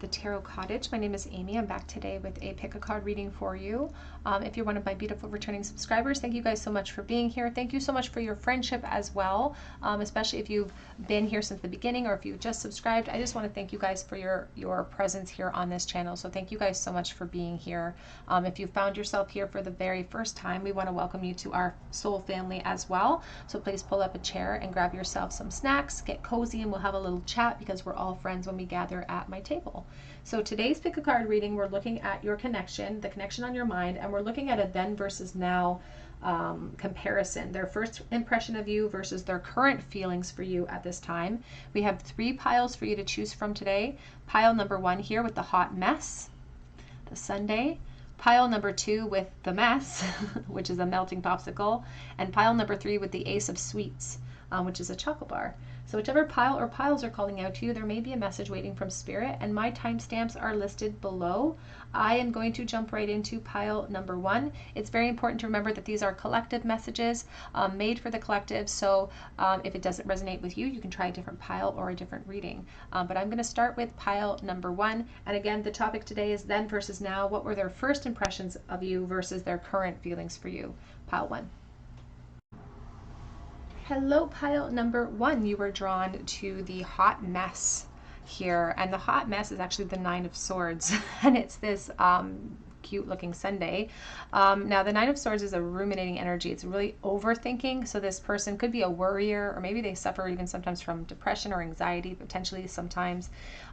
the Tarot Cottage. My name is Amy. I'm back today with a pick a card reading for you. If you're one of my beautiful returning subscribers, thank you guys so much for being here. Thank you so much for your friendship as well, especially if you've been here since the beginning or if you just subscribed. I just want to thank you guys for your presence here on this channel. So thank you guys so much for being here. If you found yourself here for the very first time, we want to welcome you to our soul family as well. So please pull up a chair and grab yourself some snacks, get cozy, and we'll have a little chat because we're all friends when we gather at my table. So today's pick a card reading, we're looking at your connection, the connection on your mind, and we're looking at a then versus now comparison, their first impression of you versus their current feelings for you at this time. We have 3 piles for you to choose from today. Pile number 1 here with the hot mess, the Sunday. Pile number 2 with the mess, which is a melting popsicle. And pile number 3 with the ace of sweets, which is a chocolate bar. So whichever pile or piles are calling out to you, there may be a message waiting from Spirit, and my timestamps are listed below. I am going to jump right into pile number 1. It's very important to remember that these are collective messages made for the collective, so if it doesn't resonate with you, you can try a different pile or a different reading. But I'm going to start with pile number 1, and again, the topic today is then versus now. What were their first impressions of you versus their current feelings for you? Pile 1. Hello, pile number 1. You were drawn to the hot mess here, and the hot mess is actually the 9 of Swords, and it's this cute looking Sunday. Now the 9 of Swords is a ruminating energy. It's really overthinking. So this person could be a worrier, or maybe they suffer even sometimes from depression or anxiety, potentially sometimes.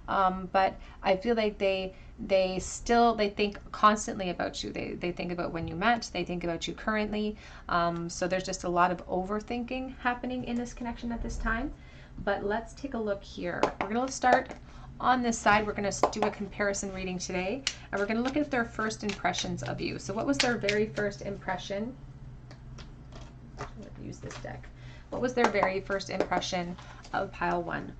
But I feel like they think constantly about you. They think about when you met, they think about you currently. So there's just a lot of overthinking happening in this connection at this time. But let's take a look here. We're going to start on this side. We're going to do a comparison reading today, and we're going to look at their first impressions of you. So what was their very first impression? I'm going to use this deck. What was their very first impression of pile 1?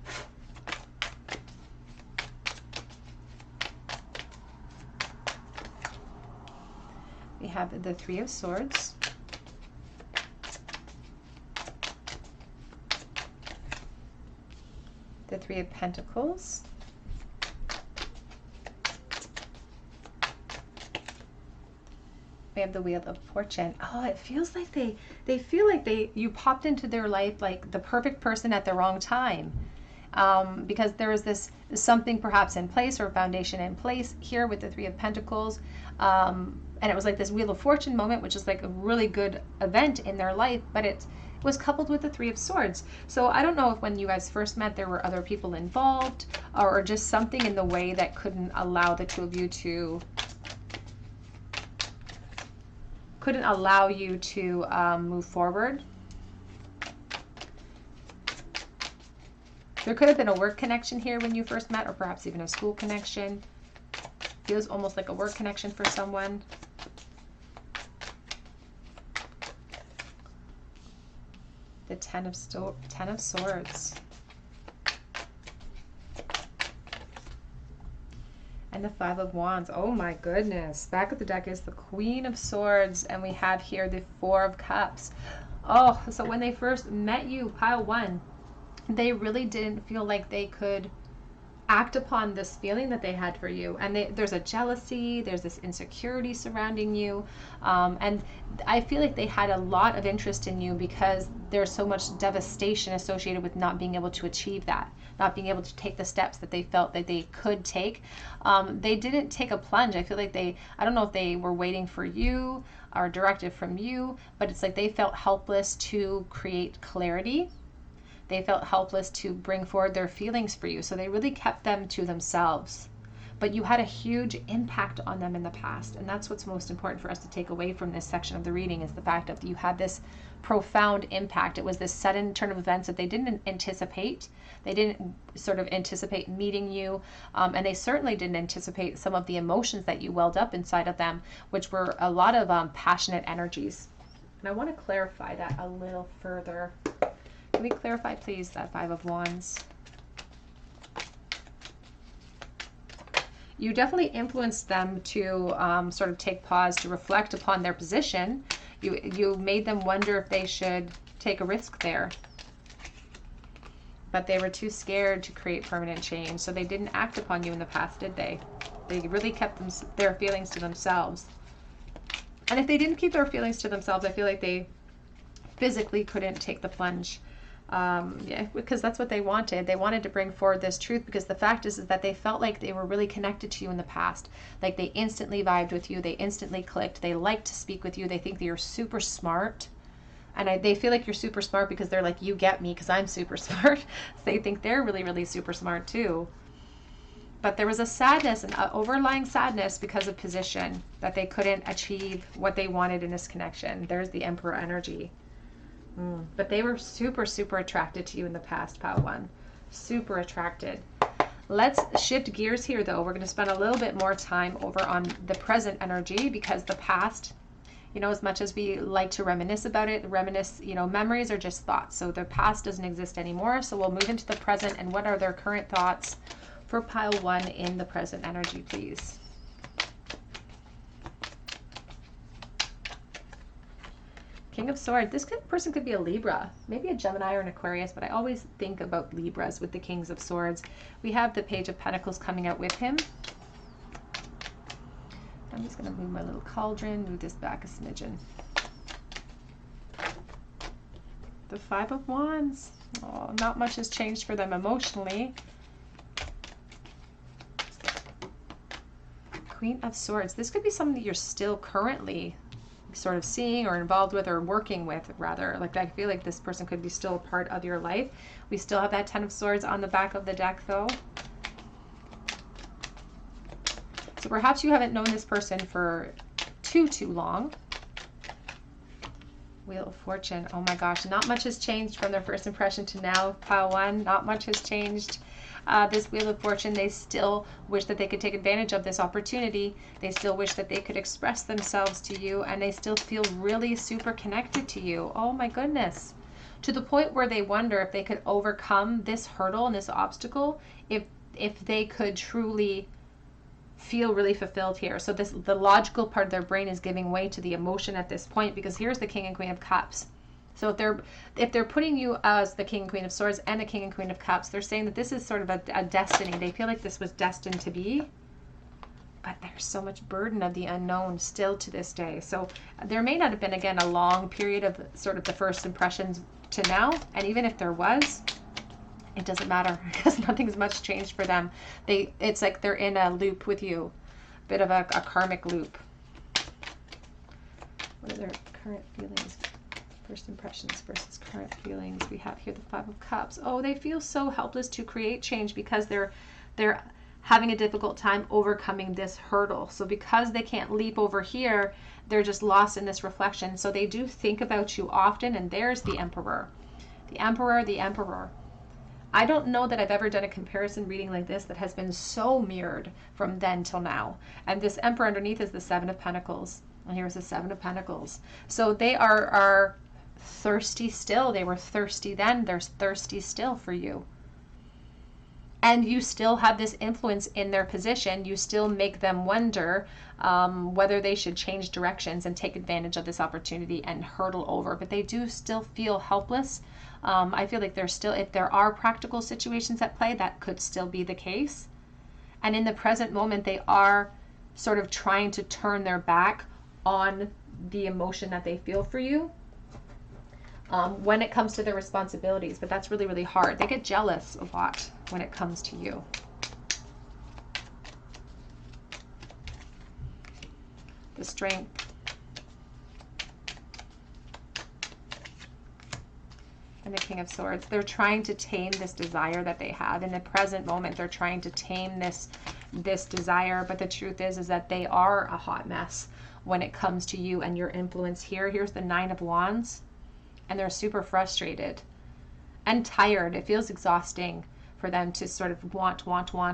We have the 3 of Swords, the 3 of Pentacles, we have the Wheel of Fortune. Oh, it feels like they feel like you popped into their life like the perfect person at the wrong time. Because there is this something perhaps in place or foundation in place here with the 3 of Pentacles. And it was like this Wheel of Fortune moment, which is like a really good event in their life, but it was coupled with the 3 of Swords. So I don't know if when you guys first met there were other people involved, or just something in the way that couldn't allow the two of you to move forward. There could have been a work connection here when you first met, or perhaps even a school connection. Feels almost like a work connection for someone. The 10 of Swords. And the 5 of Wands. Oh my goodness. Back of the deck is the Queen of Swords, and we have here the 4 of Cups. Oh, so when they first met you, pile 1, they really didn't feel like they could act upon this feeling that they had for you, and there's a jealousy, there's this insecurity surrounding you, and I feel like they had a lot of interest in you because there's so much devastation associated with not being able to achieve that, not being able to take the steps that they felt that they could take. They didn't take a plunge. I feel like I don't know if they were waiting for you or a directive from you, but it's like they felt helpless to create clarity. They felt helpless to bring forward their feelings for you, so they really kept them to themselves. But you had a huge impact on them in the past, and that's what's most important for us to take away from this section of the reading, is the fact that you had this profound impact. It was this sudden turn of events that they didn't anticipate. They didn't sort of anticipate meeting you, and they certainly didn't anticipate some of the emotions that you welled up inside of them, which were a lot of passionate energies. And I want to clarify that a little further. Can we clarify, please, that 5 of Wands? You definitely influenced them to sort of take pause to reflect upon their position. You made them wonder if they should take a risk there. But they were too scared to create permanent change, so they didn't act upon you in the past, did they? They really kept their feelings to themselves. And if they didn't keep their feelings to themselves, I feel like they physically couldn't take the plunge. Yeah, because that's what they wanted. They wanted to bring forward this truth, because the fact is that they felt like they were really connected to you in the past. Like they instantly vibed with you. They instantly clicked. They like to speak with you. They think that you're super smart. And they feel like you're super smart because they're like, you get me because I'm super smart. They think they're really, really super smart too. But there was a sadness, an overlying sadness because of position, that they couldn't achieve what they wanted in this connection. There's the Emperor energy. But they were super, super attracted to you in the past, Pile 1. Super attracted. Let's shift gears here, though. We're going to spend a little bit more time over on the present energy, because the past, you know, as much as we like to reminisce about it, memories are just thoughts. So the past doesn't exist anymore. So we'll move into the present, and what are their current thoughts for Pile 1 in the present energy, please? King of Swords. This person could be a Libra, maybe a Gemini or an Aquarius, but I always think about Libras with the Kings of Swords. We have the Page of Pentacles coming out with him. I'm just going to move my little cauldron, move this back a smidgen. The Five of Wands. Oh, not much has changed for them emotionally. Queen of Swords. This could be something that you're still currently sort of seeing or involved with, or working with, rather. Like, I feel like this person could be still a part of your life. We still have that Ten of Swords on the back of the deck, though. So perhaps you haven't known this person for too long. Wheel of Fortune. Oh my gosh, not much has changed from their first impression to now, Pile 1. Not much has changed. This Wheel of Fortune, they still wish that they could take advantage of this opportunity. They still wish that they could express themselves to you, and they still feel really super connected to you. Oh my goodness. To the point where they wonder if they could overcome this hurdle and this obstacle, if they could truly feel really fulfilled here. So the logical part of their brain is giving way to the emotion at this point, because here's the King and Queen of Cups. So if they're putting you as the King and Queen of Swords and the King and Queen of Cups, they're saying that this is sort of a destiny. They feel like this was destined to be, but there's so much burden of the unknown still to this day. So there may not have been, again, a long period of sort of the first impressions to now, and even if there was, it doesn't matter, because nothing's much changed for them. It's like they're in a loop with you, a bit of a karmic loop. What are their current feelings? First impressions versus current feelings. We have here the Five of Cups. Oh, they feel so helpless to create change because they're having a difficult time overcoming this hurdle. So because they can't leap over here, they're just lost in this reflection. So they do think about you often, and there's the Emperor. The Emperor, the Emperor. I don't know that I've ever done a comparison reading like this that has been so mirrored from then till now. And this Emperor underneath is the Seven of Pentacles. And here's the Seven of Pentacles. So they are thirsty still. They were thirsty then. They're thirsty still for you. And you still have this influence in their position. You still make them wonder whether they should change directions and take advantage of this opportunity and hurdle over. But they do still feel helpless. I feel like there's still, if there are practical situations at play, that could still be the case. And in the present moment, they are sort of trying to turn their back on the emotion that they feel for you when it comes to their responsibilities. But that's really, really hard. They get jealous a lot when it comes to you. The Strength. And the King of Swords. They're trying to tame this desire that they have. In the present moment, they're trying to tame this desire. But the truth is that they are a hot mess when it comes to you and your influence here. Here's the Nine of Wands. And they're super frustrated and tired. It feels exhausting for them to sort of want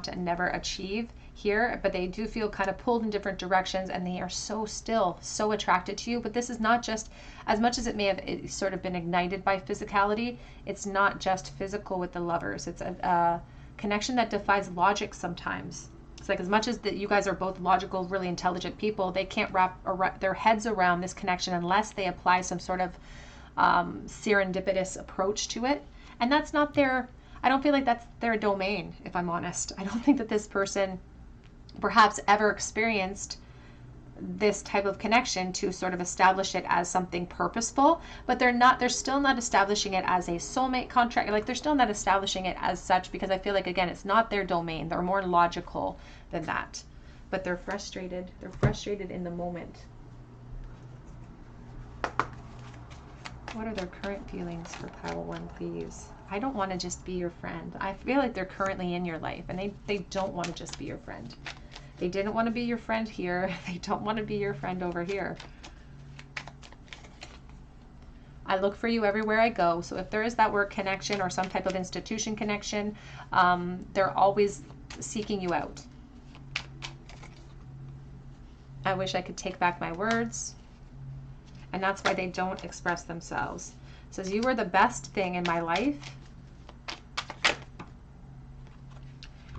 and never achieve here. But they do feel kind of pulled in different directions, and they are still so attracted to you. But this is not just, as much as it may have sort of been ignited by physicality, it's not just physical with the lovers. It's a connection that defies logic sometimes. It's like, as much as that you guys are both logical, really intelligent people, they can't wrap their heads around this connection unless they apply some sort of serendipitous approach to it. And that's not their I don't feel like that's their domain, if I'm honest. I don't think that this person perhaps ever experienced this type of connection to sort of establish it as something purposeful, but they're still not establishing it as a soulmate contract. Like, they're still not establishing it as such, because I feel like, again, it's not their domain. They're more logical than that, but they're frustrated. They're frustrated in the moment. What are their current feelings for pile 1, please? I don't want to just be your friend. I feel like they're currently in your life, and they don't want to just be your friend. They didn't want to be your friend here. They don't want to be your friend over here. I look for you everywhere I go. So if there is that word connection or some type of institution connection, they're always seeking you out. I wish I could take back my words. And that's why they don't express themselves. It says, you were the best thing in my life.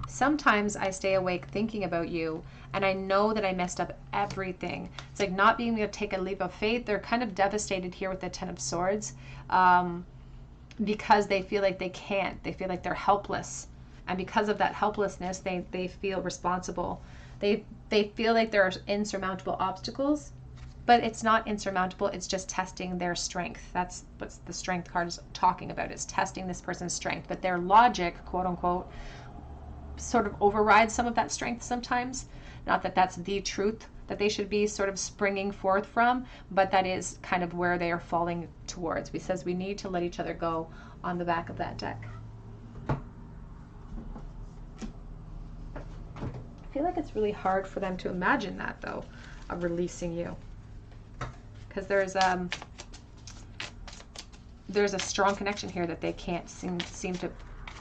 Sometimes I stay awake thinking about you, and I know that I messed up everything. It's like not being able to take a leap of faith. They're kind of devastated here with the Ten of Swords, because they feel like they can't. They feel like they're helpless. And because of that helplessness, they feel responsible. They feel like there are insurmountable obstacles, but it's not insurmountable. It's just testing their strength. That's what the strength card is talking about. It's testing this person's strength. But their logic, quote unquote, sort of overrides some of that strength sometimes. Not that that's the truth that they should be sort of springing forth from, but that is kind of where they are falling towards. It says we need to let each other go on the back of that deck. I feel like it's really hard for them to imagine that, though, of releasing you, because there's a strong connection here that they can't seem to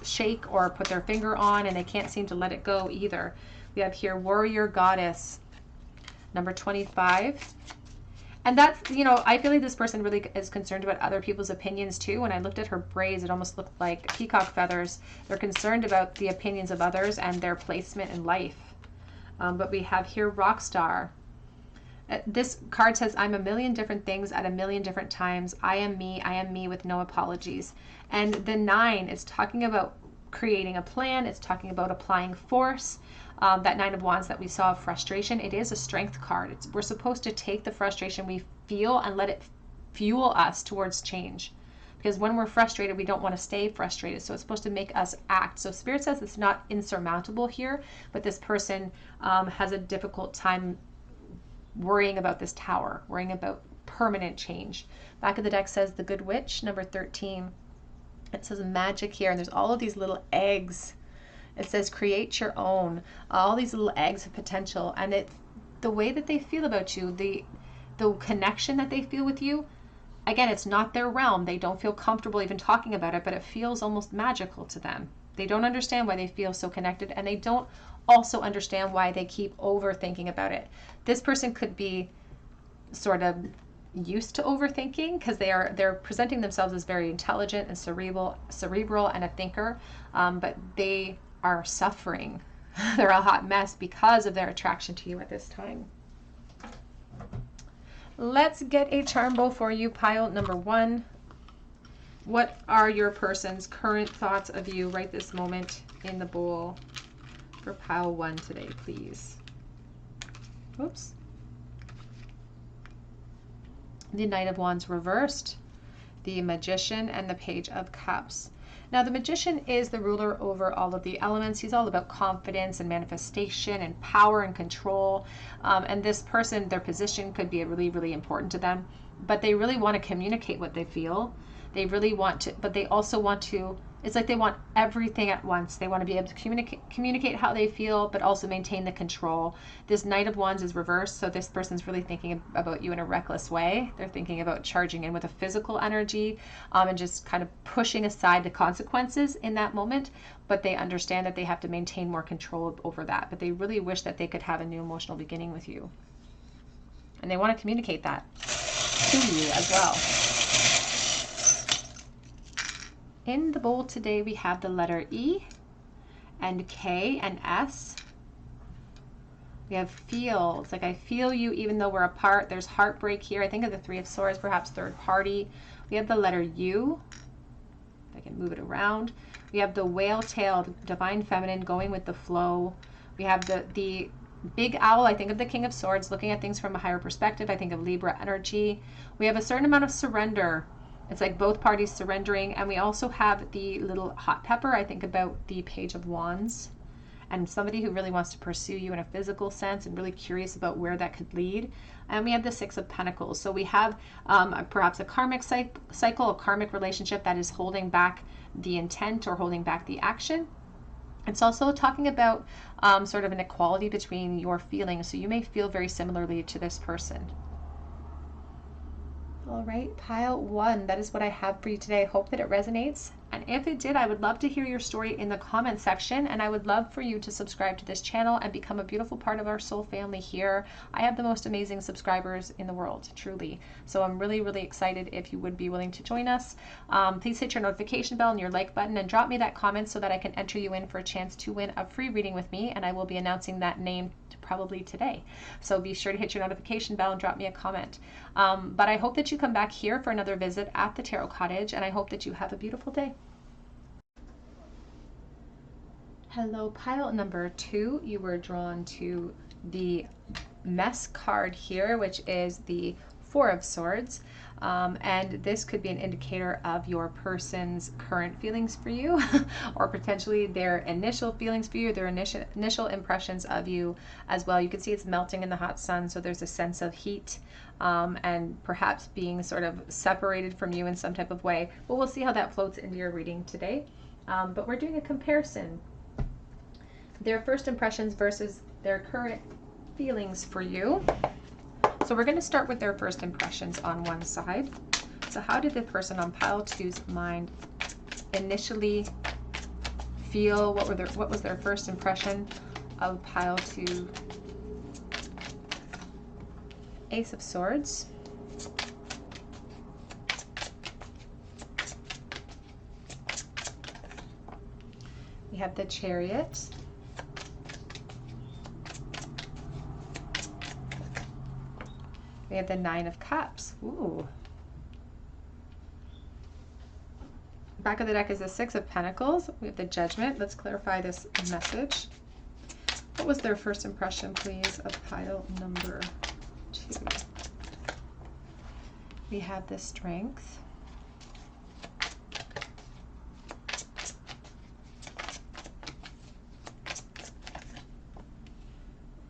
shake or put their finger on, and they can't seem to let it go either. We have here warrior goddess, number 25. And that's, you know, I feel like this person really is concerned about other people's opinions too. When I looked at her braids, it almost looked like peacock feathers. They're concerned about the opinions of others and their placement in life. But we have here rock star. This card says, I'm a million different things at a million different times. I am me with no apologies. And the 9 is talking about creating a plan. It's talking about applying force. That 9 of Wands that we saw of frustration, it is a strength card. We're supposed to take the frustration we feel and let it fuel us towards change. Because when we're frustrated, we don't want to stay frustrated. So it's supposed to make us act. So Spirit says it's not insurmountable here, but this person has a difficult time worrying about this tower, worrying about permanent change. Back of the deck says the Good Witch, number 13. It says magic here, and there's all of these little eggs. It says create your own. All these little eggs of potential, and the way that they feel about you, the connection that they feel with you. Again, it's not their realm. They don't feel comfortable even talking about it, but it feels almost magical to them. They don't understand why they feel so connected, and they don't also understand why they keep overthinking about it. This person could be sort of used to overthinking because they're presenting themselves as very intelligent and cerebral and a thinker, but they are suffering. They're a hot mess because of their attraction to you at this time. Let's get a charm bowl for you, pile number 1. What are your person's current thoughts of you right this moment in the bowl for pile 1 today, please? Oops. The Knight of Wands reversed, the Magician, and the Page of Cups. Now, the Magician is the ruler over all of the elements. He's all about confidence and manifestation and power and control. And this person, their position could be really, really important to them. But they really want to communicate what they feel. They really want to, but they also want to, it's like they want everything at once. They want to be able to communicate how they feel, but also maintain the control. This Knight of Wands is reversed, so this person's really thinking about you in a reckless way. They're thinking about charging in with a physical energy, and just kind of pushing aside the consequences in that moment, but they understand that they have to maintain more control over that. But they really wish that they could have a new emotional beginning with you. And they want to communicate that to you as well. In the bowl today, we have the letter E and K and S. We have feel. It's like I feel you even though we're apart. There's heartbreak here. I think of the Three of Swords, perhaps third party. We have the letter U. I can move it around. We have the whale-tailed divine feminine going with the flow. We have the big owl. I think of the King of Swords, looking at things from a higher perspective. I think of Libra energy. We have a certain amount of surrender. It's like both parties surrendering. And we also have the little hot pepper. I think about the Page of Wands and somebody who really wants to pursue you in a physical sense and really curious about where that could lead. And we have the Six of Pentacles. So we have perhaps a karmic cycle, a karmic relationship that is holding back the intent or holding back the action. It's also talking about sort of an equality between your feelings. So you may feel very similarly to this person. All right, pile 1, that is what I have for you today. I hope that it resonates. And if it did, I would love to hear your story in the comment section. And I would love for you to subscribe to this channel and become a beautiful part of our soul family here. I have the most amazing subscribers in the world, truly. So I'm really, really excited if you would be willing to join us. Please hit your notification bell and your like button and drop me that comment so that I can enter you in for a chance to win a free reading with me. And I will be announcing that name probably today. So be sure to hit your notification bell and drop me a comment. But I hope that you come back here for another visit at the Tarot Cottage, and I hope that you have a beautiful day. Hello, pile number 2. You were drawn to the mess card here, which is the Four of Swords. And this could be an indicator of your person's current feelings for you, or potentially their initial feelings for you, their initial impressions of you as well. You can see it's melting in the hot sun, so there's a sense of heat and perhaps being sort of separated from you in some type of way. But we'll see how that floats into your reading today. But we're doing a comparison. Their first impressions versus their current feelings for you. So we're going to start with their first impressions on one side. So how did the person on pile 2's mind initially feel? What was their first impression of pile 2? Ace of Swords. We have the Chariot. We have the Nine of Cups. Ooh. Back of the deck is the Six of Pentacles. We have the Judgment. Let's clarify this message. What was their first impression, please, of pile number 2? We have the Strength.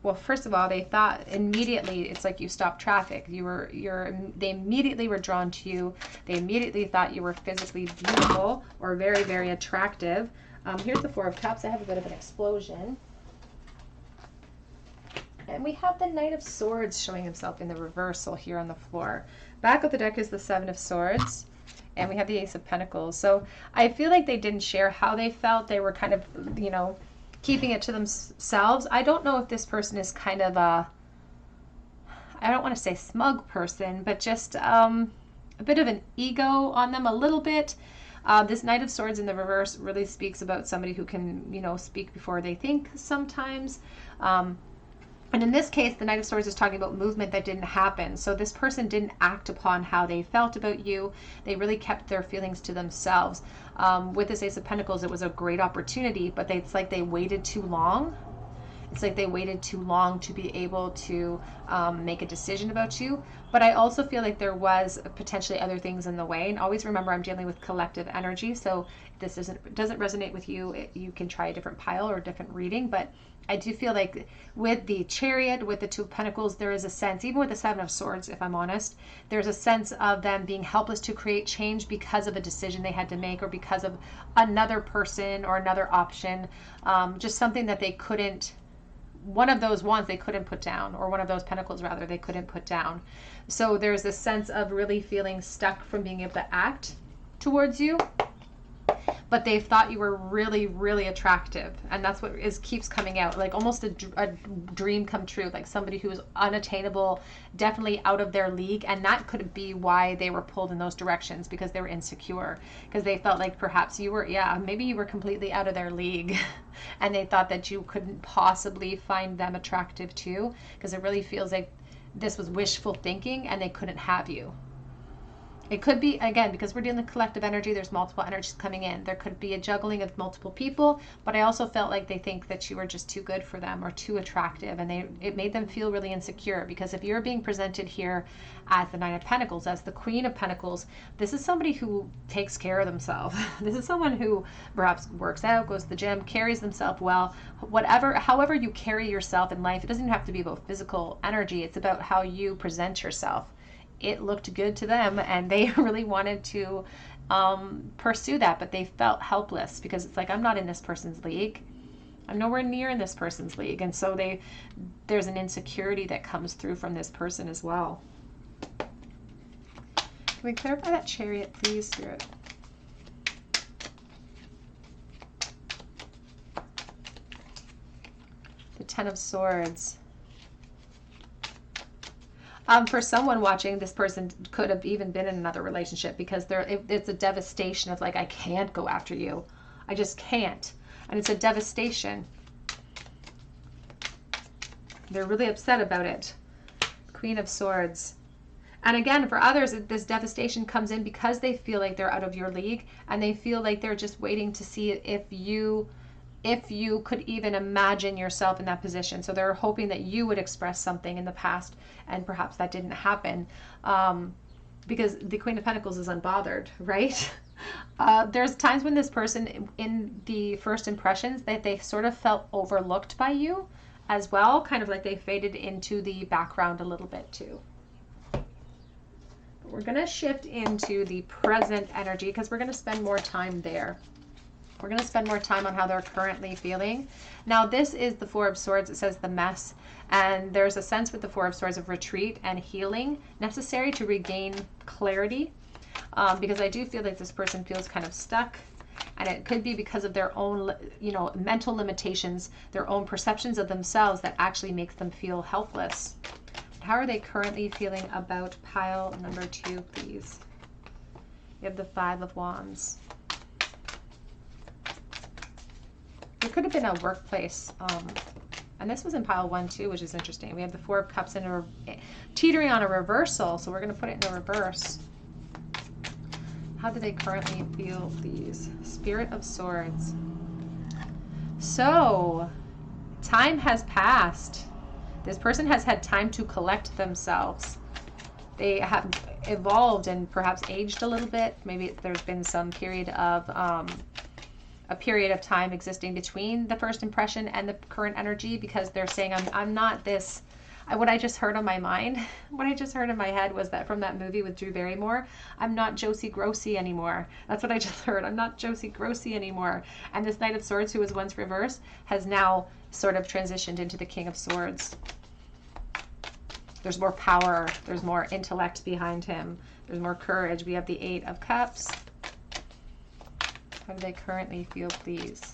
Well, first of all, they thought immediately, it's like you stopped traffic. They immediately were drawn to you. They immediately thought you were physically beautiful or very, very attractive. Here's the Four of Cups. I have a bit of an explosion. And we have the Knight of Swords showing himself in the reversal here on the floor. Back of the deck is the Seven of Swords. And we have the Ace of Pentacles. So I feel like they didn't share how they felt. They were kind of, you know, keeping it to themselves. I don't know if this person is kind of a, I don't want to say smug person, but just a bit of an ego on them a little bit. This Knight of Swords in the reverse really speaks about somebody who can, you know, speak before they think sometimes. And in this case, the Knight of Swords is talking about movement that didn't happen. So this person didn't act upon how they felt about you. They really kept their feelings to themselves. With this Ace of Pentacles, it was a great opportunity, but it's like they waited too long. It's like they waited too long to be able to make a decision about you. But I also feel like there was potentially other things in the way. And always remember, I'm dealing with collective energy. So if this doesn't resonate with you, you can try a different pile or a different reading. But I do feel like with the Chariot, with the Two of Pentacles, there is a sense, even with the Seven of Swords, if I'm honest, there's a sense of them being helpless to create change because of a decision they had to make, or because of another person or another option, just something that they couldn't, one of those wands they couldn't put down, or one of those pentacles rather, they couldn't put down. So there's a sense of really feeling stuck from being able to act towards you. But they thought you were really, really attractive. And that's what keeps coming out. Like almost a dream come true. Like somebody who is unattainable, definitely out of their league. And that could be why they were pulled in those directions, because they were insecure. Because they felt like perhaps you were, maybe you were completely out of their league. And they thought that you couldn't possibly find them attractive too. Because it really feels like this was wishful thinking and they couldn't have you. It could be, again, because we're dealing with collective energy, there's multiple energies coming in. There could be a juggling of multiple people, but I also felt like they think that you were just too good for them or too attractive, and it made them feel really insecure. Because if you're being presented here as the Nine of Pentacles, as the Queen of Pentacles, this is somebody who takes care of themselves. This is someone who perhaps works out, goes to the gym, carries themselves well. However you carry yourself in life, it doesn't even have to be about physical energy. It's about how you present yourself. It looked good to them, and they really wanted to pursue that, but they felt helpless because it's like, I'm not in this person's league. I'm nowhere near in this person's league. And so there's an insecurity that comes through from this person as well. Can we clarify that Chariot, please, Spirit? The Ten of Swords. For someone watching, this person could have even been in another relationship, because it's a devastation of like, I can't go after you. I just can't. And it's a devastation. They're really upset about it. Queen of Swords. And again, for others, this devastation comes in because they feel like they're out of your league, and they feel like they're just waiting to see if you could even imagine yourself in that position. So they're hoping that you would express something in the past, and perhaps that didn't happen, because the Queen of Pentacles is unbothered, right? There's times when this person, in the first impressions, that they sort of felt overlooked by you as well, kind of like they faded into the background a little bit too. But we're going to shift into the present energy, because we're going to spend more time there. We're going to spend more time on how they're currently feeling. Now, this is the Four of Swords. It says the mess. And there's a sense with the Four of Swords of retreat and healing necessary to regain clarity. Because I do feel like this person feels kind of stuck. And it could be because of their own, mental limitations, their own perceptions of themselves that actually makes them feel helpless. How are they currently feeling about pile number 2, please? We have the Five of Wands. It could have been a workplace, and this was in pile 1 too, which is interesting. We have the Four of Cups teetering on a reversal, so we're going to put it in the reverse. How do they currently feel, please? Spirit of Swords. So, time has passed. This person has had time to collect themselves. They have evolved and perhaps aged a little bit. Maybe there's been some period of a period of time existing between the first impression and the current energy, because they're saying, I'm not this. What I just heard on my mind, what I just heard in my head was that from that movie with Drew Barrymore, I'm not Josie Grossi anymore. That's what I just heard. I'm not Josie Grossi anymore. And this Knight of Swords, who was once reversed, has now sort of transitioned into the King of Swords. There's more power. There's more intellect behind him. There's more courage. We have the Eight of Cups. How do they currently feel, please?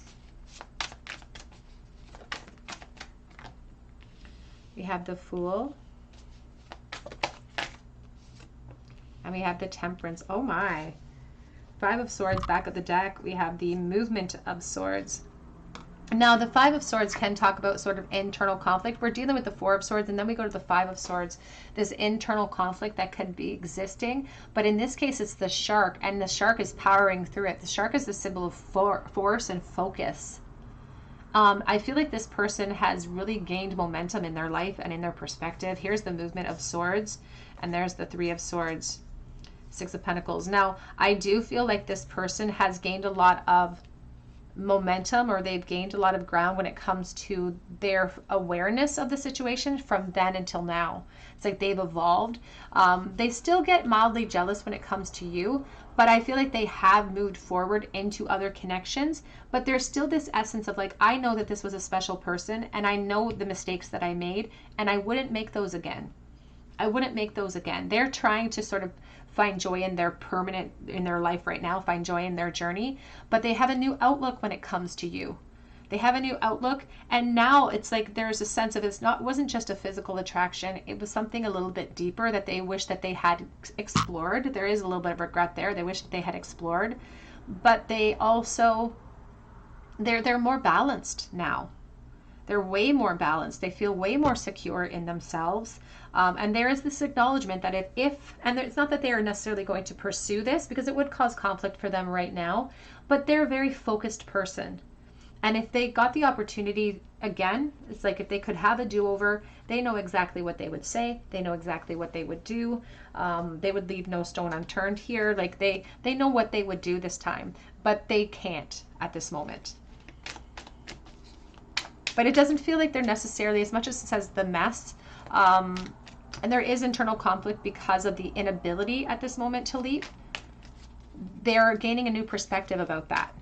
We have the Fool. And we have the Temperance. Oh my. Five of Swords back of the deck. We have the Movement of Swords. Now, the Five of Swords can talk about sort of internal conflict. We're dealing with the Four of Swords, and then we go to the Five of Swords, this internal conflict that could be existing. But in this case, it's the shark, and the shark is powering through it. The shark is the symbol of force and focus. I feel like this person has really gained momentum in their life and in their perspective. Here's the Movement of Swords, and there's the Three of Swords, Six of Pentacles. Now, I do feel like this person has gained a lot of momentum, or they've gained a lot of ground when it comes to their awareness of the situation from then until now. It's like they've evolved. They still get mildly jealous when it comes to you, but I feel like they have moved forward into other connections. But there's still this essence of like, I know that this was a special person, and I know the mistakes that I made, and I wouldn't make those again. I wouldn't make those again. They're trying to sort of find joy in their life right now, find joy in their journey, but they have a new outlook when it comes to you. They have a new outlook, and now it's like there's a sense of it wasn't just a physical attraction. It was something a little bit deeper that they wish that they had explored. There is a little bit of regret there. They wish that they had explored, but they also they're more balanced now. They're way more balanced. They feel way more secure in themselves. And there is this acknowledgement that and it's not that they are necessarily going to pursue this, because it would cause conflict for them right now, but they're a very focused person. And if they got the opportunity again, it's like if they could have a do-over, they know exactly what they would say. They know exactly what they would do. They would leave no stone unturned here. Like they know what they would do this time, but they can't at this moment. But it doesn't feel like they're necessarily, as much as it says the mess, and there is internal conflict because of the inability at this moment to leap, they're gaining a new perspective about that.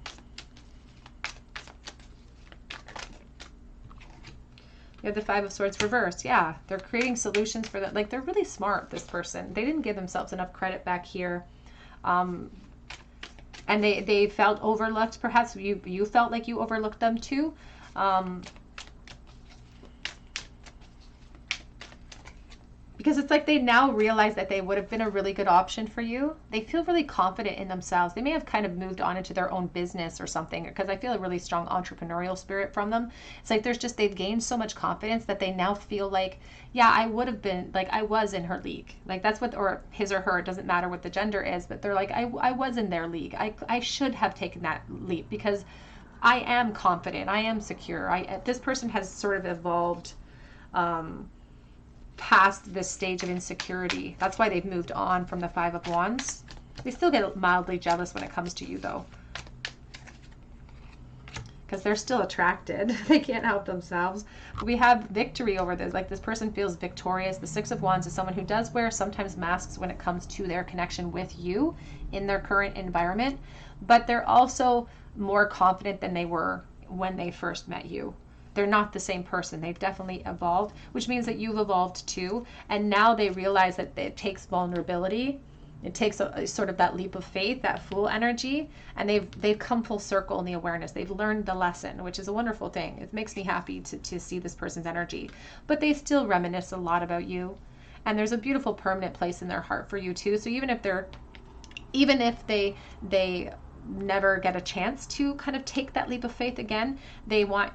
You have the Five of Swords reversed. Yeah, they're creating solutions for that. Like, they're really smart, this person. They didn't give themselves enough credit back here. And they felt overlooked. Perhaps you felt like you overlooked them too. Because it's like they now realize that they would have been a really good option for you. They feel really confident in themselves. They may have kind of moved on into their own business or something, because I feel a really strong entrepreneurial spirit from them. It's like they've gained so much confidence that they now feel like, yeah, I would have been, like, I was in her league. Like, that's what, or his or her, it doesn't matter what the gender is, but they're like, I was in their league. I should have taken that leap because I am confident. I am secure. This person has sort of evolved past this stage of insecurity. That's why they've moved on from the Five of Wands. They still get mildly jealous when it comes to you, though, because they're still attracted. They can't help themselves. We have victory over this. Like, this person feels victorious. The Six of Wands is someone who does wear sometimes masks when it comes to their connection with you in their current environment, but they're also more confident than they were when they first met you. They're not the same person. They've definitely evolved, which means that you've evolved too. And now they realize that it takes vulnerability. It takes a sort of that leap of faith, that fool energy. And they've come full circle in the awareness. They've learned the lesson, which is a wonderful thing. It makes me happy to see this person's energy. But they still reminisce a lot about you. And there's a beautiful permanent place in their heart for you too. So even if they never get a chance to kind of take that leap of faith again, they want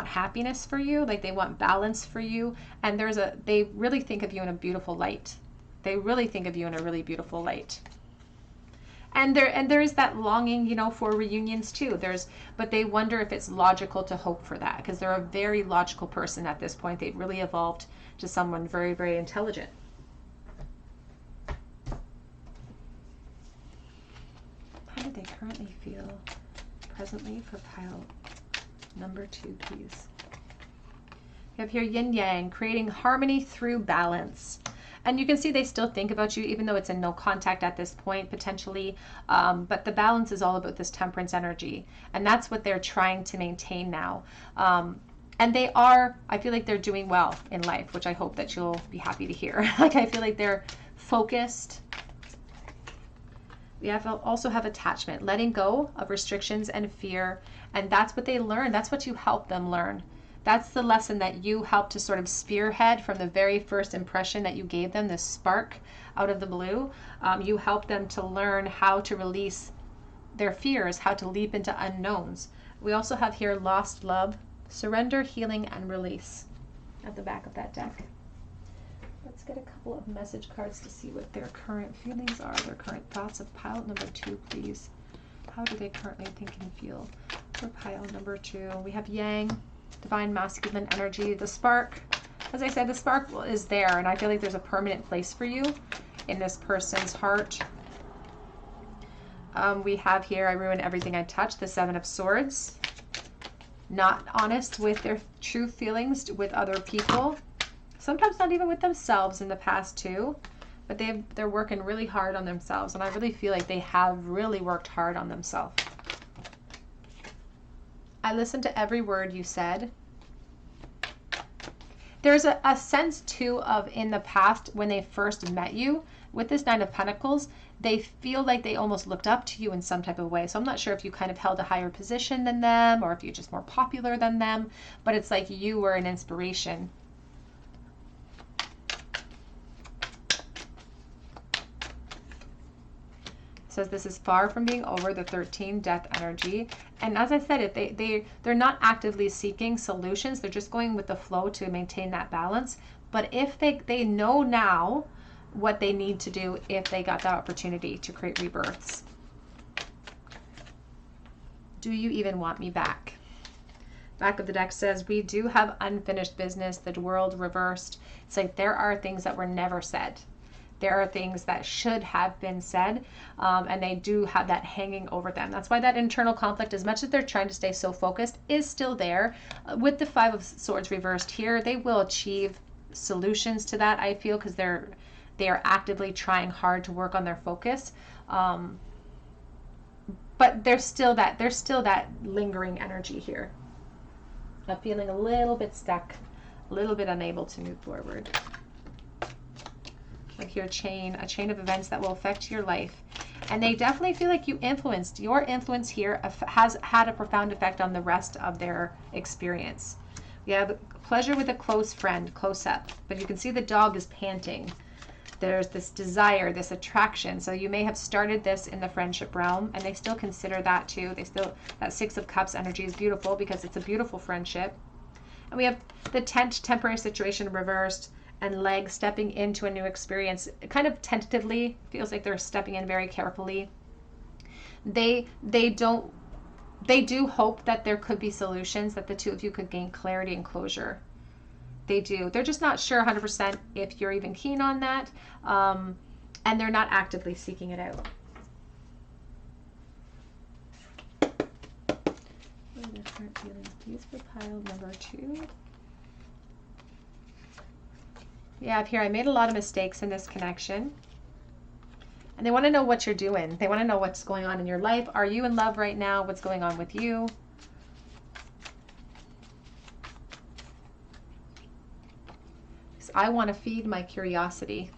happiness for you, like they want balance for you, and they really think of you in a beautiful light. They really think of you in a really beautiful light. And there is that longing, you know, for reunions too. But they wonder if it's logical to hope for that, because they're a very logical person at this point. They've really evolved to someone very, very intelligent. How do they currently feel presently for pile number 2, please? You have here yin yang, creating harmony through balance. And you can see they still think about you, even though it's in no contact at this point, potentially. But the balance is all about this temperance energy. And that's what they're trying to maintain now. And I feel like they're doing well in life, which I hope that you'll be happy to hear. Like, I feel like they're focused. We also have attachment, letting go of restrictions and fear. And that's what they learn. That's what you help them learn. That's the lesson that you helped to sort of spearhead from the very first impression that you gave them, this spark out of the blue. You helped them to learn how to release their fears, how to leap into unknowns. We also have here lost love, surrender, healing, and release at the back of that deck. Let's get a couple of message cards to see what their current feelings are, their current thoughts of pile number 2, please. How do they currently think and feel for pile number 2? We have yang, divine masculine energy, the spark. As I said, the spark is there, and I feel like there's a permanent place for you in this person's heart. We have here, I ruin everything I touch, the Seven of Swords. Not honest with their true feelings with other people. Sometimes not even with themselves in the past too. But they're working really hard on themselves, and I really feel like they have really worked hard on themselves. I listened to every word you said. There's a sense too of in the past when they first met you, with this Nine of Pentacles, they feel like they almost looked up to you in some type of way. So I'm not sure if you kind of held a higher position than them, or if you're just more popular than them, but it's like you were an inspiration. says this is far from being over, the 13 death energy. And as I said, if they're not actively seeking solutions, they're just going with the flow to maintain that balance. But if they know now what they need to do if they got that opportunity to create rebirths. Do you even want me back? Back of the deck says we do have unfinished business, the world reversed. It's like there are things that were never said. There are things that should have been said, and they do have that hanging over them. That's why that internal conflict, as much as they're trying to stay so focused, is still there. With the Five of Swords reversed here, they will achieve solutions to that, I feel, because they are actively trying hard to work on their focus. But there's still that lingering energy here of feeling a little bit stuck, a little bit unable to move forward. Like here, a chain of events that will affect your life. And they definitely feel like your influence here has had a profound effect on the rest of their experience. We have pleasure with a close friend, close up, but you can see the dog is panting. There's this desire, this attraction. So you may have started this in the friendship realm, and they still consider that too. That Six of Cups energy is beautiful because it's a beautiful friendship. And we have the temporary situation reversed, and leg stepping into a new experience. Kind of tentatively, feels like they're stepping in very carefully. They do hope that there could be solutions, that the two of you could gain clarity and closure. They do. They're just not sure 100% if you're even keen on that, and they're not actively seeking it out. What are their current feelings, please, for pile number 2? Yeah, up here, I made a lot of mistakes in this connection. And they want to know what you're doing. They want to know what's going on in your life. Are you in love right now? What's going on with you? I want to feed my curiosity.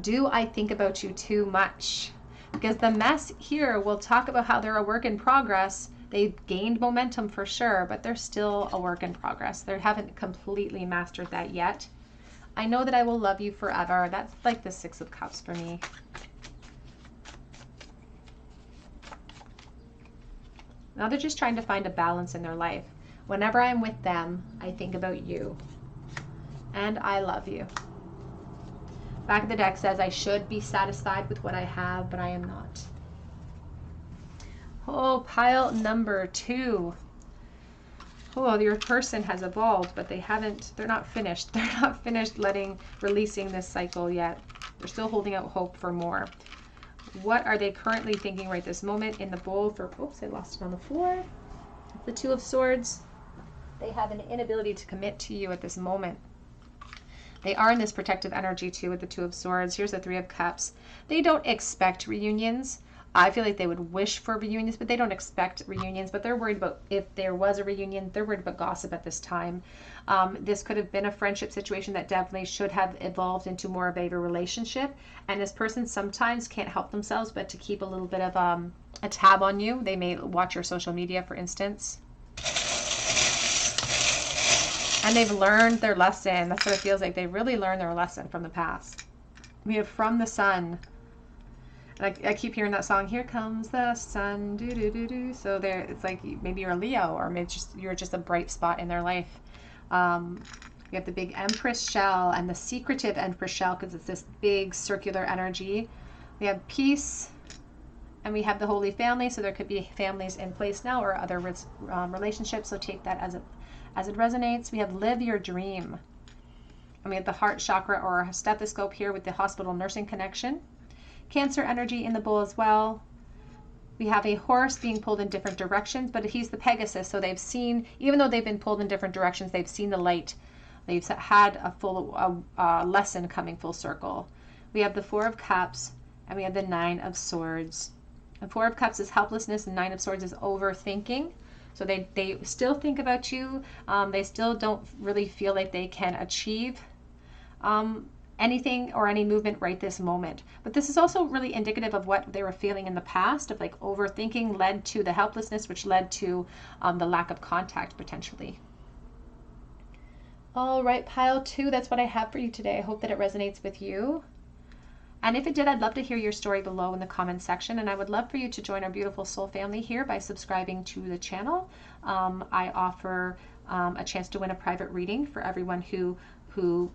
Do I think about you too much? Because the mess here will talk about how they're a work in progress. They've gained momentum for sure, but they're still a work in progress. They haven't completely mastered that yet. I know that I will love you forever. That's like the Six of Cups for me. Now they're just trying to find a balance in their life. Whenever I'm with them, I think about you. And I love you. Back of the deck says I should be satisfied with what I have, but I am not. Oh, pile number 2. Oh, your person has evolved, but they're not finished. They're not finished releasing this cycle yet. They're still holding out hope for more. What are they currently thinking right this moment in the bowl for, oops, I lost it on the floor. The Two of Swords. They have an inability to commit to you at this moment. They are in this protective energy too with the Two of Swords. Here's the Three of Cups. They don't expect reunions. I feel like they would wish for reunions, but they don't expect reunions. But they're worried about if there was a reunion. They're worried about gossip at this time. This could have been a friendship situation that definitely should have evolved into more of a relationship. And this person sometimes can't help themselves but to keep a little bit of a tab on you. They may watch your social media, for instance. And they've learned their lesson. That's what it feels like. They really learned their lesson from the past. We have From the Sun. And I keep hearing that song, Here Comes the Sun, do do do do. So there, it's like maybe you're a Leo, or maybe you're just a bright spot in their life. We have the big Empress shell and the secretive Empress shell because it's this big circular energy. We have Peace, and we have the Holy Family. So there could be families in place now or other relationships. So take that as it resonates. We have Live Your Dream. And we have the heart chakra or stethoscope here with the hospital nursing connection. Cancer energy in the bowl as well. We have a horse being pulled in different directions, but he's the Pegasus, so they've seen, even though they've been pulled in different directions, they've seen the light. They've had a full lesson coming full circle. We have the Four of Cups, and we have the Nine of Swords. The Four of Cups is helplessness, and Nine of Swords is overthinking. So they still think about you. They still don't really feel like they can achieve anything or any movement right this moment. But this is also really indicative of what they were feeling in the past, of like overthinking led to the helplessness, which led to the lack of contact potentially. All right, pile 2, that's what I have for you today. I hope that it resonates with you. And if it did, I'd love to hear your story below in the comments section. And I would love for you to join our beautiful soul family here by subscribing to the channel. I offer a chance to win a private reading for everyone who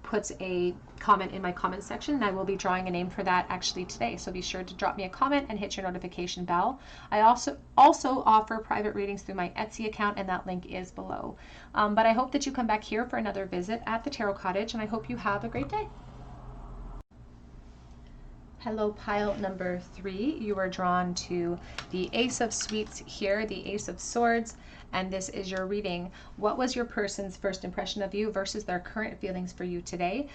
puts a comment in my comment section, and I will be drawing a name for that actually today. So be sure to drop me a comment and hit your notification bell. I also offer private readings through my Etsy account, and that link is below. But I hope that you come back here for another visit at the Tarot Cottage, and I hope you have a great day. Hello, pile number 3. You are drawn to the Ace of Sweets here, the Ace of Swords, and this is your reading. What was your person's first impression of you versus their current feelings for you today?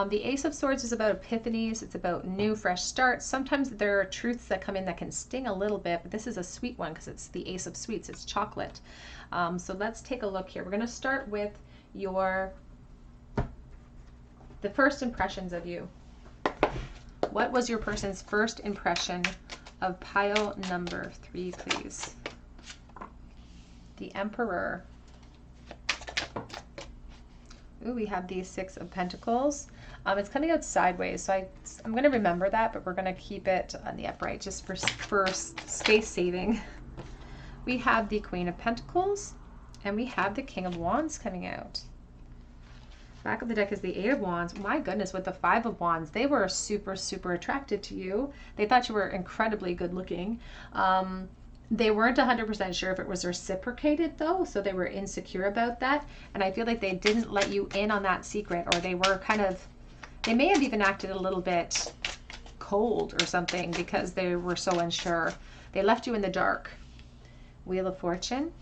The Ace of Swords is about epiphanies. It's about new, fresh starts. Sometimes there are truths that come in that can sting a little bit, but this is a sweet one because it's the Ace of Sweets. It's chocolate. So let's take a look here. We're going to start with the first impressions of you. What was your person's first impression of pile number 3, please? The Emperor. Ooh, we have the 6 of Pentacles. It's coming out sideways, so I'm going to remember that, but we're going to keep it on the upright just for space saving. We have the Queen of Pentacles, and we have the King of Wands coming out. Back of the deck is the 8 of Wands. My goodness, with the 5 of Wands, they were super, super attracted to you. They thought you were incredibly good looking. They weren't 100% sure if it was reciprocated though, so they were insecure about that. And I feel like they didn't let you in on that secret, or they were they may have even acted a little bit cold or something because they were so unsure. They left you in the dark. Wheel of Fortune.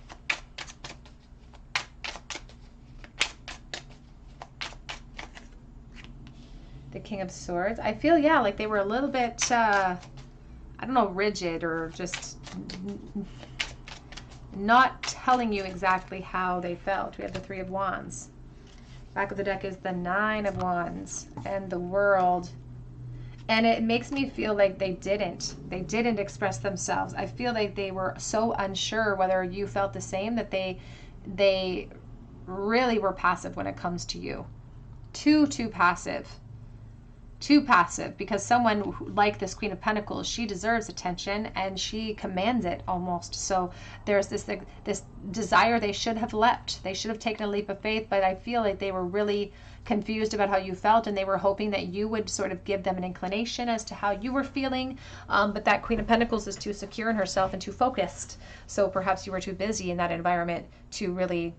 The King of Swords. I feel, yeah, like they were a little bit, I don't know, rigid, or just not telling you exactly how they felt. We have the 3 of Wands. Back of the deck is the 9 of Wands and the World. And it makes me feel like they didn't express themselves. I feel like they were so unsure whether you felt the same, that they really were passive when it comes to you. Too passive. Too passive, because someone like this Queen of Pentacles, she deserves attention and she commands it almost. So there's this desire they should have leapt. They should have taken a leap of faith, but I feel like they were really confused about how you felt, and they were hoping that you would sort of give them an inclination as to how you were feeling. But that Queen of Pentacles is too secure in herself and too focused. So perhaps you were too busy in that environment to really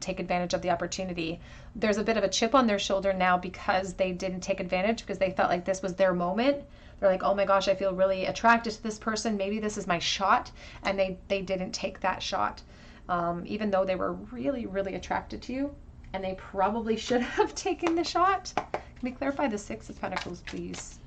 take advantage of the opportunity. There's a bit of a chip on their shoulder now because they didn't take advantage, because they felt like this was their moment. They're like, oh my gosh, I feel really attracted to this person. Maybe this is my shot. And they didn't take that shot, even though they were really, really attracted to you. And they probably should have taken the shot. Can we clarify the 6 of Pentacles, please?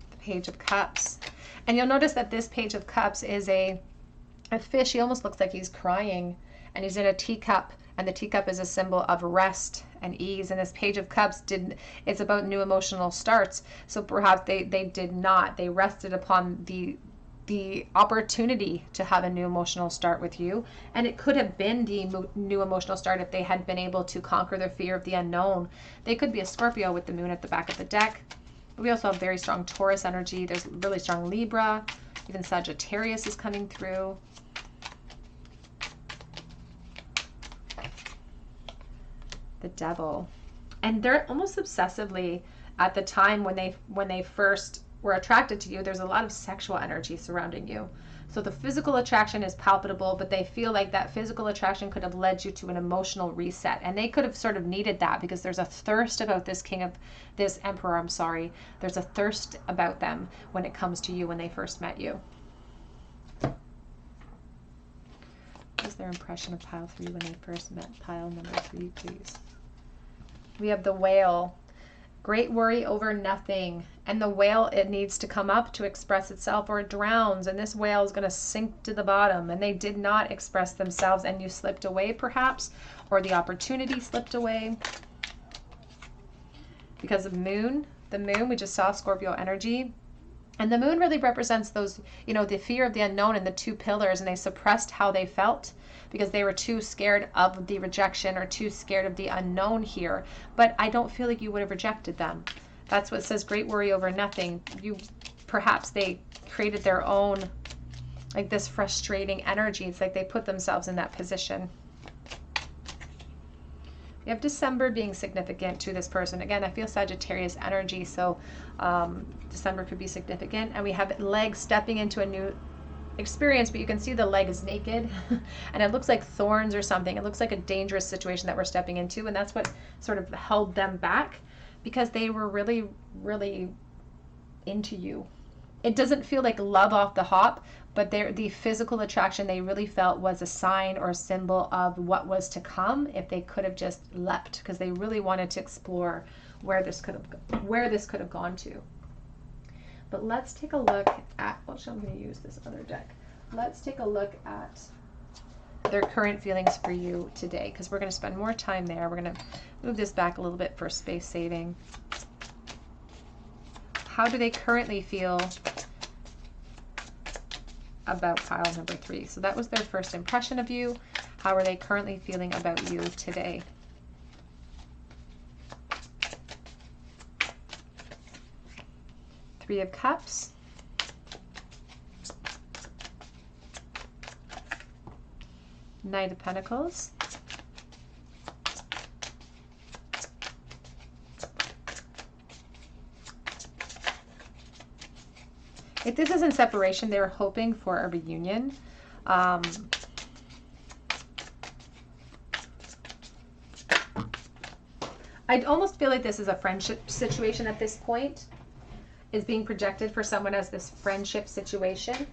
The Page of Cups. And you'll notice that this Page of Cups is a fish. He almost looks like he's crying, and he's in a teacup, and the teacup is a symbol of rest and ease. And this Page of Cups it's about new emotional starts. So perhaps they rested upon the opportunity to have a new emotional start with you. And it could have been the new emotional start if they had been able to conquer their fear of the unknown. They could be a Scorpio with the moon at the back of the deck. But we also have very strong Taurus energy. There's really strong Libra. Even Sagittarius is coming through. The Devil. And they're almost obsessively, at the time when they first were attracted to you, there's a lot of sexual energy surrounding you. So the physical attraction is palpable, but they feel like that physical attraction could have led you to an emotional reset. And they could have sort of needed that, because there's a thirst about this Emperor, I'm sorry. There's a thirst about them when it comes to you when they first met you. What was their impression of pile 3 when they first met pile number 3, please? We have the Whale. Great worry over nothing. And the whale, it needs to come up to express itself, or it drowns. And this whale is going to sink to the bottom. And they did not express themselves, and you slipped away perhaps, or the opportunity slipped away. Because of moon, the moon, we just saw Scorpio energy. And the moon really represents those, you know, the fear of the unknown and the two pillars, and they suppressed how they felt because they were too scared of the rejection or too scared of the unknown here. But I don't feel like you would have rejected them. That's what says great worry over nothing. Perhaps they created their own, like this frustrating energy. It's like they put themselves in that position. We have December being significant to this person. Again, I feel Sagittarius energy, so December could be significant. And we have leg stepping into a new experience, but you can see the leg is naked and it looks like thorns or something. It looks like a dangerous situation that we're stepping into, and that's what sort of held them back, because they were really, really into you. It doesn't feel like love off the hop, but the physical attraction they really felt was a sign or a symbol of what was to come if they could have just leapt, because they really wanted to explore where this could have gone to. But let's take a look at, I'm going to use this other deck. Let's take a look at their current feelings for you today, because we're going to spend more time there. We're going to move this back a little bit for space saving. How do they currently feel about pile number 3? So that was their first impression of you. How are they currently feeling about you today? Three of Cups. Knight of Pentacles. If this isn't separation, they're hoping for a reunion. I almost feel like this is a friendship situation at this point, is being projected for someone as this friendship situation.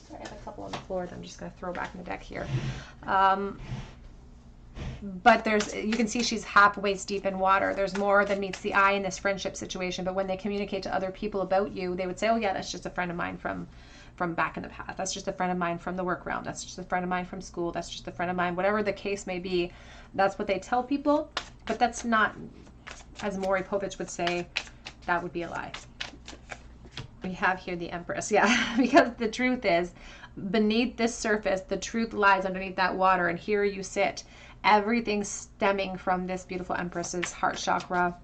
Sorry, I have a couple on the floor that I'm just going to throw back in the deck here. But you can see she's half waist deep in water. There's more than meets the eye in this friendship situation. But when they communicate to other people about you, they would say, oh yeah, that's just a friend of mine from back in the past. That's just a friend of mine from the work realm. That's just a friend of mine from school. That's just a friend of mine. Whatever the case may be, that's what they tell people. But that's not, as Maury Povich would say, that would be a lie. We have here the Empress. Yeah, because the truth is, beneath this surface, the truth lies underneath that water. And here you sit. Everything stemming from this beautiful Empress's heart chakra.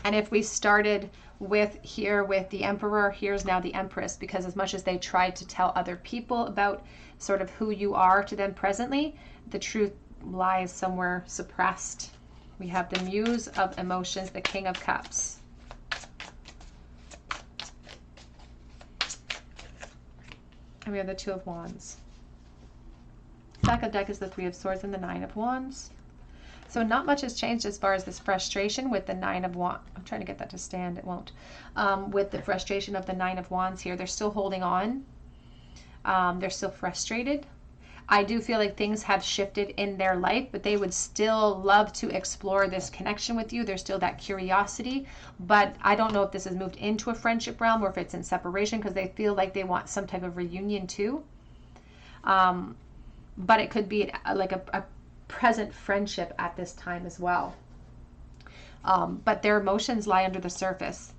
And if we started with the Emperor, here's now the Empress, because as much as they tried to tell other people about sort of who you are to them presently, the truth lies somewhere suppressed. We have the Muse of Emotions, the King of Cups. And we have the Two of Wands. Back of deck is the Three of Swords and the Nine of Wands. So not much has changed as far as this frustration with the Nine of Wands. I'm trying to get that to stand. It won't. With the frustration of the Nine of Wands here, they're still holding on. They're still frustrated. I do feel like things have shifted in their life, but they would still love to explore this connection with you. There's still that curiosity, but I don't know if this has moved into a friendship realm or if it's in separation, because they feel like they want some type of reunion too. But it could be like a present friendship at this time as well. But their emotions lie under the surface.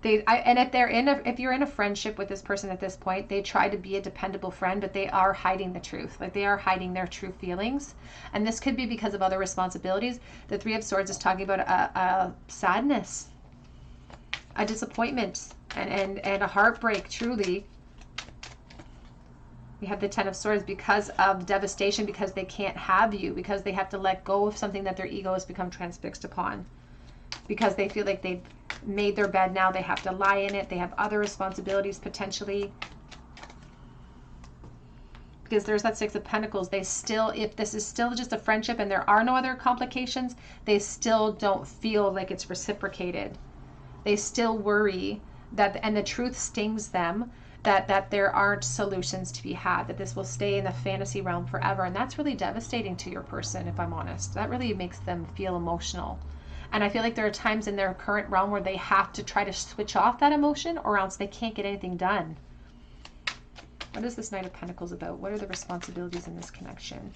And if you're in a friendship with this person at this point, they try to be a dependable friend, but they are hiding the truth. Like they are hiding their true feelings. And this could be because of other responsibilities. The Three of Swords is talking about a sadness, a disappointment, and a heartbreak, truly. We have the Ten of Swords because of devastation, because they can't have you, because they have to let go of something that their ego has become transfixed upon, because they feel like they've made their bed, now they have to lie in it. They have other responsibilities potentially. Because there's that Six of Pentacles. They still, if this is still just a friendship and there are no other complications, they still don't feel like it's reciprocated. They still worry that, and the truth stings them, that there aren't solutions to be had, that this will stay in the fantasy realm forever. And that's really devastating to your person, if I'm honest. That really makes them feel emotional. And I feel like there are times in their current realm where they have to try to switch off that emotion, or else they can't get anything done. What is this Knight of Pentacles about? What are the responsibilities in this connection?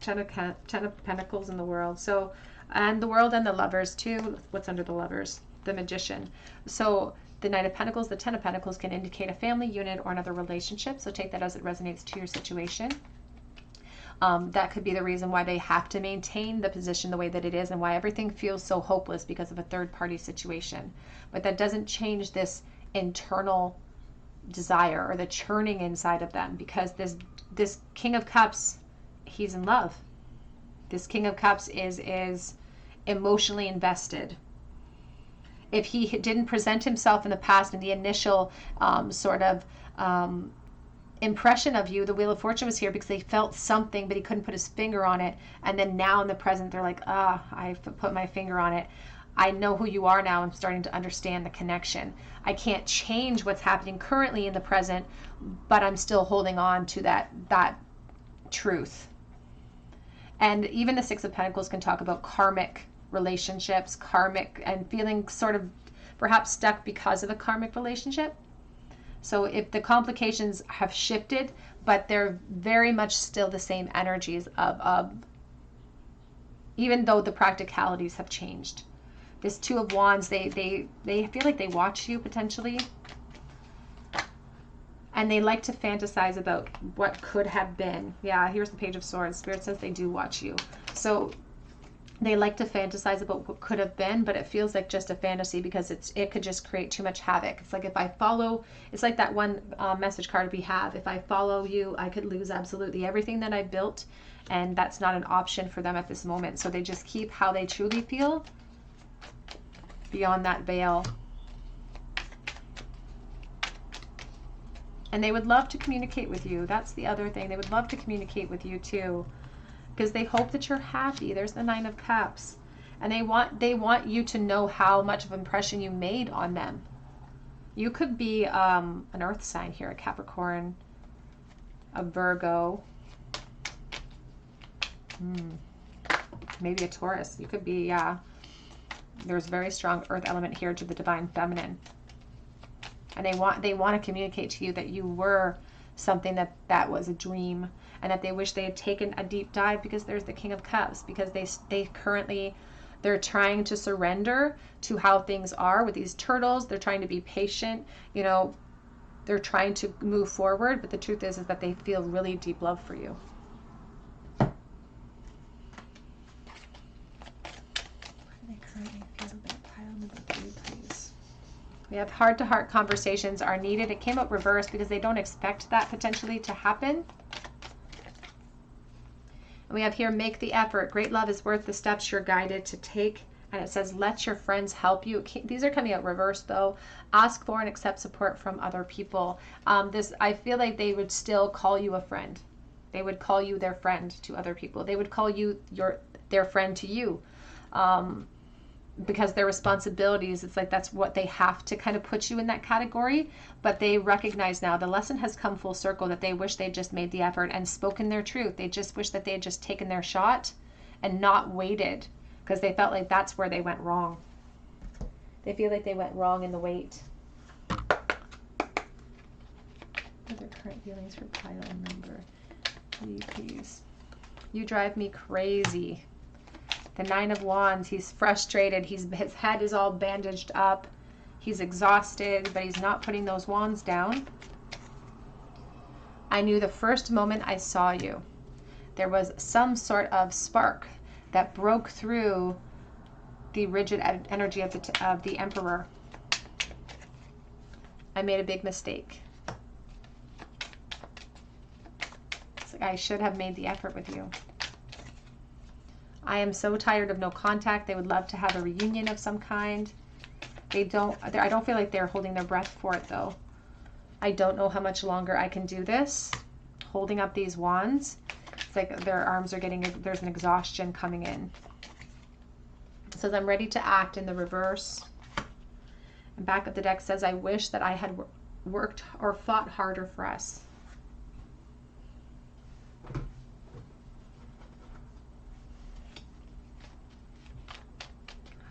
Ten of Pentacles in the world. So And the World and the Lovers too. What's under the Lovers? The Magician. So the Knight of Pentacles, the Ten of Pentacles can indicate a family unit or another relationship. So take that as it resonates to your situation. That could be the reason why they have to maintain the position the way that it is and why everything feels so hopeless because of a third-party situation. But that doesn't change this internal desire or the churning inside of them, because this King of Cups, he's in love. This King of Cups is emotionally invested. If he didn't present himself in the past in the initial impression of you, the Wheel of Fortune was here because they felt something, but he couldn't put his finger on it. And then now in the present, they're like, I've put my finger on it. I know who you are now. I'm starting to understand the connection. I can't change what's happening currently in the present, but I'm still holding on to that truth. And even the Six of Pentacles can talk about karmic relationships, karmic, and feeling sort of perhaps stuck because of a karmic relationship. So if the complications have shifted, but they're very much still the same energies of even though the practicalities have changed. This Two of Wands, they feel like they watch you potentially. And they like to fantasize about what could have been. Yeah, here's the Page of Swords. Spirit says they do watch you. So they like to fantasize about what could have been, but it feels like just a fantasy because it could just create too much havoc. It's like if I follow, it's like that one message card we have. If I follow you, I could lose absolutely everything that I built, and that's not an option for them at this moment. So they just keep how they truly feel beyond that veil. And they would love to communicate with you. That's the other thing. They would love to communicate with you too, because they hope that you're happy. There's the Nine of Cups. And they want you to know how much of an impression you made on them. You could be an earth sign here, a Capricorn, a Virgo, maybe a Taurus. You could be, there's very strong earth element here to the divine feminine. And they want to communicate to you that you were something that was a dream, and that they wish they had taken a deep dive, because there's the King of Cups, because they're trying to surrender to how things are with these turtles. They're trying to be patient, they're trying to move forward, but the truth is that they feel really deep love for you. What do they currently feel about pile number 3, please? We have heart-to-heart conversations are needed. It came out reversed because they don't expect that potentially to happen. And we have here, make the effort. Great love is worth the steps you're guided to take. And it says, let your friends help you. These are coming out reversed though. Ask for and accept support from other people. I feel like they would still call you a friend. They would call you their friend to other people. They would call you their friend to you. Because their responsibilities, it's like that's what they have to kind of put you in that category. But they recognize now, the lesson has come full circle, that they wish they just made the effort and spoken their truth. They just wish that they had just taken their shot and not waited, because they felt like that's where they went wrong. They feel like they went wrong in the wait. What are their current feelings for pile number 3, please? You drive me crazy. The Nine of Wands, he's frustrated. His head is all bandaged up. He's exhausted, but he's not putting those wands down. I knew the first moment I saw you. There was some sort of spark that broke through the rigid energy of the Emperor. I made a big mistake. It's like I should have made the effort with you. I am so tired of no contact. They would love to have a reunion of some kind. I don't feel like they're holding their breath for it though. I don't know how much longer I can do this. Holding up these wands. It's like their arms are there's an exhaustion coming in. It says, I'm ready to act in the reverse. And back of the deck says, I wish that I had worked or fought harder for us.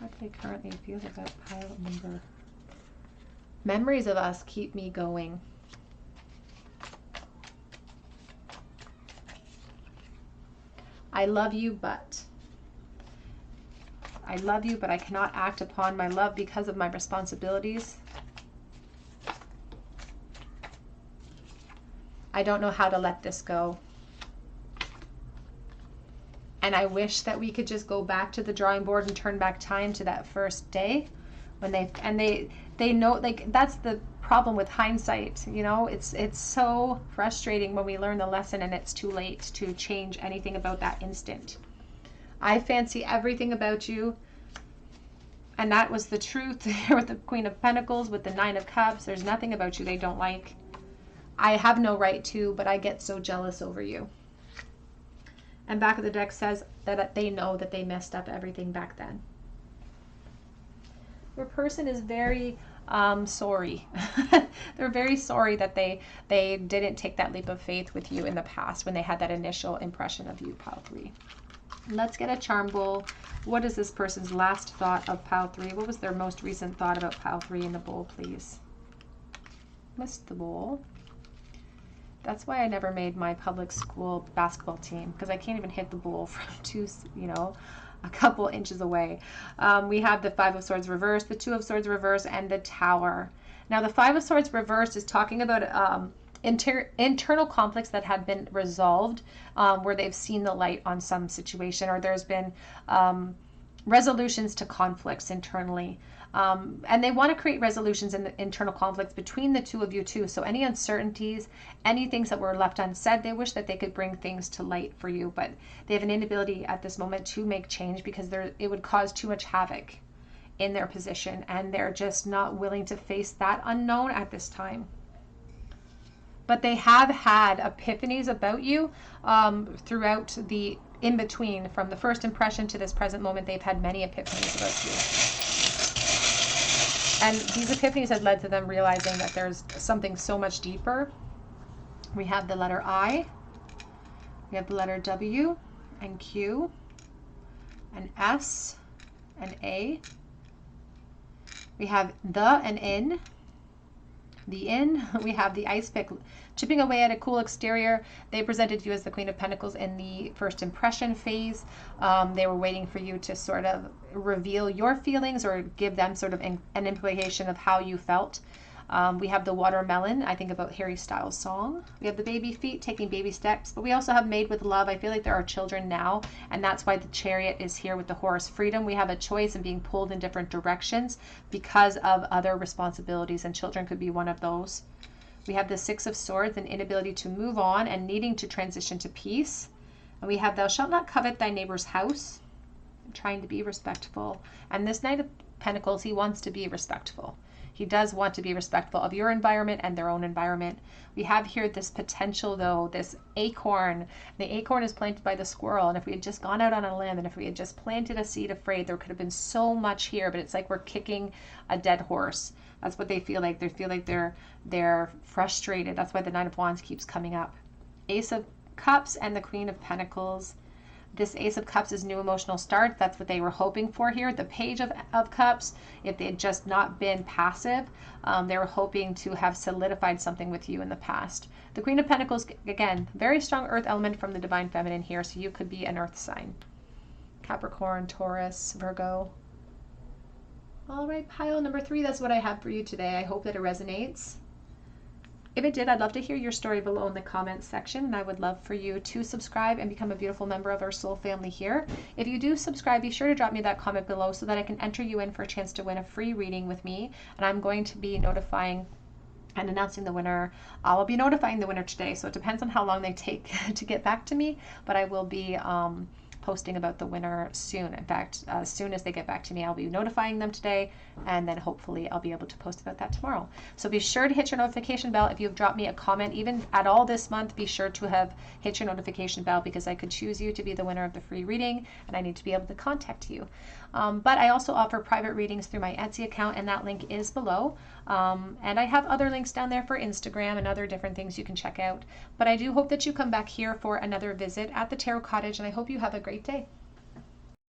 How do they currently feel about pile number? Memories of us keep me going. I love you, but I love you, but I cannot act upon my love because of my responsibilities. I don't know how to let this go. And I wish that we could just go back to the drawing board and turn back time to that first day when they know, like, that's the problem with hindsight, you know. It's so frustrating when we learn the lesson and it's too late to change anything about that instant. I fancy everything about you, and that was the truth here with the Queen of Pentacles, with the Nine of Cups. There's nothing about you they don't like. I have no right to, but I get so jealous over you. And back of the deck says that they know that they messed up everything back then. Your person is very sorry. They're very sorry that they didn't take that leap of faith with you in the past when they had that initial impression of you, pile 3. Let's get a charm bowl. What is this person's last thought of pile 3? What was their most recent thought about pile 3 in the bowl, please? Missed the bowl. That's why I never made my public school basketball team, because I can't even hit the bowl from a couple inches away. We have the Five of Swords reversed, the Two of Swords reversed, and the Tower. Now the Five of Swords reversed is talking about internal conflicts that have been resolved, where they've seen the light on some situation, or there's been resolutions to conflicts internally. And they want to create resolutions in the internal conflicts between the two of you too. So any uncertainties, any things that were left unsaid, they wish that they could bring things to light for you, but they have an inability at this moment to make change because it would cause too much havoc in their position, and they're just not willing to face that unknown at this time. But they have had epiphanies about you throughout the in-between, from the first impression to this present moment. They've had many epiphanies about you. And these epiphanies have led to them realizing that there's something so much deeper. We have the letter I, we have the letter W and Q and S and A. We have the and in. The inn, we have the ice pick chipping away at a cool exterior. They presented you as the Queen of Pentacles in the first impression phase. They were waiting for you to sort of reveal your feelings or give them sort of an implication of how you felt. We have the watermelon, I think about Harry Styles' song. We have the baby feet taking baby steps, but we also have made with love. I feel like there are children now, and that's why the Chariot is here with the horse. Freedom, we have a choice in being pulled in different directions because of other responsibilities, and children could be one of those. We have the Six of Swords, an inability to move on and needing to transition to peace. And we have thou shalt not covet thy neighbor's house, trying to be respectful. And this Knight of Pentacles, he wants to be respectful. He does want to be respectful of your environment and their own environment. We have here this potential, though, this acorn. The acorn is planted by the squirrel, and if we had just gone out on a limb and if we had just planted a seed of faith, there could have been so much here, but it's like we're kicking a dead horse. That's what they feel like. They feel like they're frustrated. That's why the Nine of Wands keeps coming up. Ace of Cups and the Queen of Pentacles. This Ace of Cups is new emotional start. That's what they were hoping for here. The Page of Cups, if they had just not been passive, they were hoping to have solidified something with you in the past. The Queen of Pentacles, again, very strong earth element from the Divine Feminine here, so you could be an earth sign. Capricorn, Taurus, Virgo. All right, pile number 3, that's what I have for you today. I hope that it resonates. If it did, I'd love to hear your story below in the comments section, and I would love for you to subscribe and become a beautiful member of our soul family here. If you do subscribe, be sure to drop me that comment below so that I can enter you in for a chance to win a free reading with me, and I'm going to be notifying and announcing the winner. I will be notifying the winner today, so it depends on how long they take to get back to me, but I will be posting about the winner soon. In fact, as soon as they get back to me, I'll be notifying them today, and then hopefully I'll be able to post about that tomorrow. So be sure to hit your notification bell. If you've dropped me a comment, even at all this month, be sure to have hit your notification bell, because I could choose you to be the winner of the free reading, and I need to be able to contact you. But I also offer private readings through my Etsy account, and that link is below. And I have other links down there for Instagram and other different things you can check out. But I do hope that you come back here for another visit at the Tarot Cottage, and I hope you have a great day.